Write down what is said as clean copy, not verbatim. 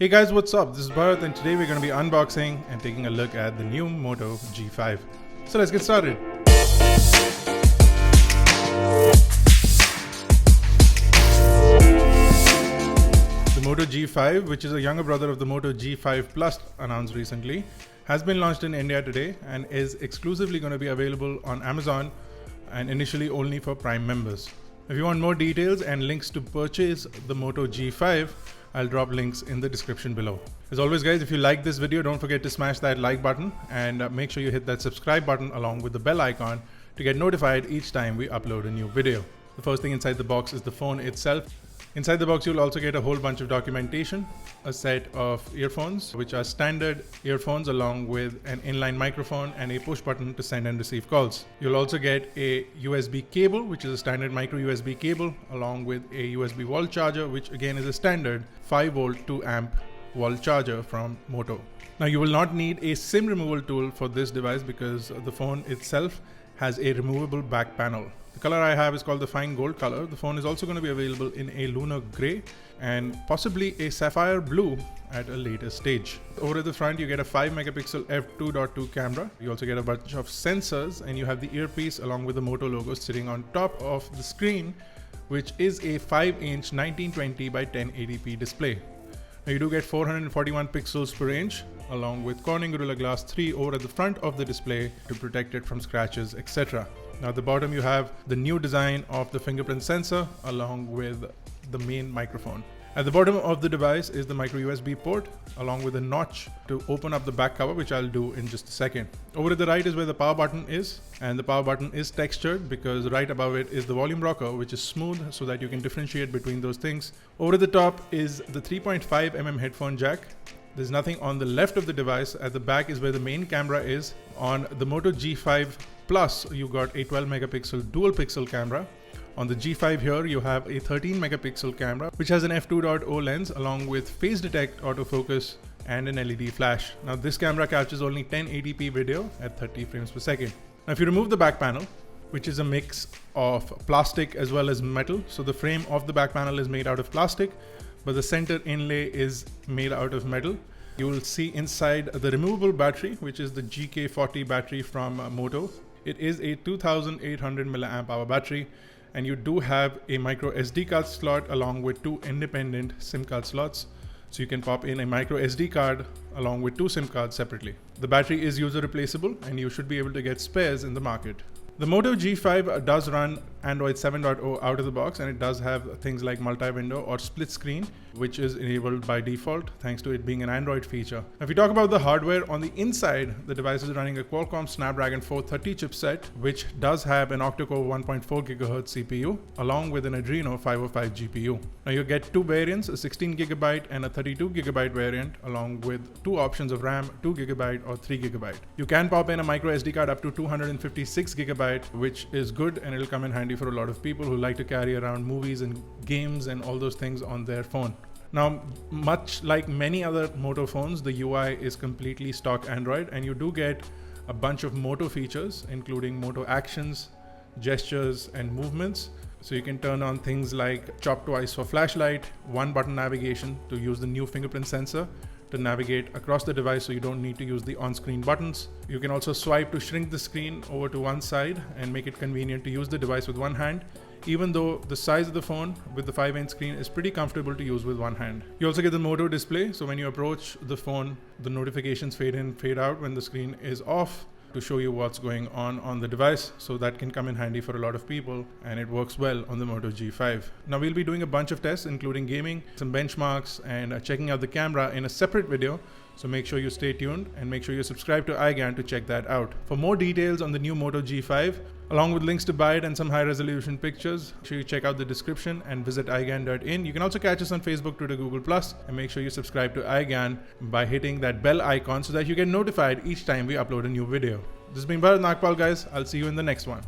Hey guys, what's up? This is Bharat and today we're going to be unboxing and taking a look at the new Moto G5. So let's get started. The Moto G5, which is a younger brother of the Moto G5 Plus announced recently, has been launched in India today and is exclusively going to be available on Amazon and initially only for Prime members. If you want more details and links to purchase the Moto G5, I'll drop links in the description below. As always guys, if you like this video, don't forget to smash that like button and make sure you hit that subscribe button along with the bell icon to get notified each time we upload a new video. The first thing inside the box is the phone itself. Inside the box, you'll also get a whole bunch of documentation, a set of earphones, which are standard earphones along with an inline microphone and a push button to send and receive calls. You'll also get a USB cable, which is a standard micro USB cable, along with a USB wall charger, which again is a standard 5 volt 2 amp wall charger from Moto. Now you will not need a SIM removal tool for this device because the phone itself has a removable back panel. The color I have is called the fine gold color. The phone is also going to be available in a lunar gray and possibly a sapphire blue at a later stage. Over at the front, you get a 5 megapixel f2.2 camera. You also get a bunch of sensors and you have the earpiece along with the Moto logo sitting on top of the screen, which is a 5-inch 1920 by 1080p display. Now you do get 441 pixels per inch along with Corning Gorilla Glass 3 over at the front of the display to protect it from scratches, etc. Now at the bottom you have the new design of the fingerprint sensor along with the main microphone. At the bottom of the device is the micro USB port along with a notch to open up the back cover, which I'll do in just a second. Over to the right is where the power button is, and the power button is textured because right above it is the volume rocker, which is smooth so that you can differentiate between those things. Over at the top is the 3.5mm headphone jack. There's nothing on the left of the device. At the back is where the main camera is. On the Moto G5 Plus, you got a 12 megapixel dual pixel camera. On the G5 here, you have a 13 megapixel camera, which has an f2.0 lens along with face detect autofocus and an LED flash. Now this camera captures only 1080p video at 30 frames per second. Now if you remove the back panel, which is a mix of plastic as well as metal, so the frame of the back panel is made out of plastic, but the center inlay is made out of metal. You will see inside the removable battery, which is the GK40 battery from Moto. It is a 2800 milliamp hour battery, and you do have a micro SD card slot along with 2 independent SIM card slots. So you can pop in a micro SD card along with 2 SIM cards separately. The battery is user replaceable and you should be able to get spares in the market. The Moto G5 does run Android 7.0 out of the box, and it does have things like multi-window or split screen, which is enabled by default thanks to it being an Android feature. Now, if you talk about the hardware, on the inside, the device is running a Qualcomm Snapdragon 430 chipset, which does have an octa-core 1.4 GHz CPU along with an Adreno 505 GPU. Now you get 2 variants, a 16 GB and a 32 GB variant, along with 2 options of RAM, 2 GB or 3 GB. You can pop in a micro SD card up to 256 GB, which is good, and it'll come in handy for a lot of people who like to carry around movies and games and all those things on their phone. Now, much like many other Moto phones, the UI is completely stock Android, and you do get a bunch of Moto features, including Moto actions, gestures, and movements. So you can turn on things like chop twice for flashlight, 1 button navigation to use the new fingerprint sensor to navigate across the device so you don't need to use the on-screen buttons. You can also swipe to shrink the screen over to one side and make it convenient to use the device with one hand, even though the size of the phone with the 5-inch screen is pretty comfortable to use with one hand. You also get the Moto display, so when you approach the phone, the notifications fade in, fade out when the screen is off to show you what's going on the device, so that can come in handy for a lot of people, and it works well on the Moto G5. Now we'll be doing a bunch of tests including gaming, some benchmarks, and checking out the camera in a separate video, so make sure you stay tuned and make sure you subscribe to iGyaan to check that out. For more details on the new Moto G5, along with links to buy it and some high resolution pictures, make sure you check out the description and visit iGyaan.in. You can also catch us on Facebook, Twitter, Google+, and make sure you subscribe to iGyaan by hitting that bell icon so that you get notified each time we upload a new video. This has been Bharat Nagpal guys. I'll see you in the next one.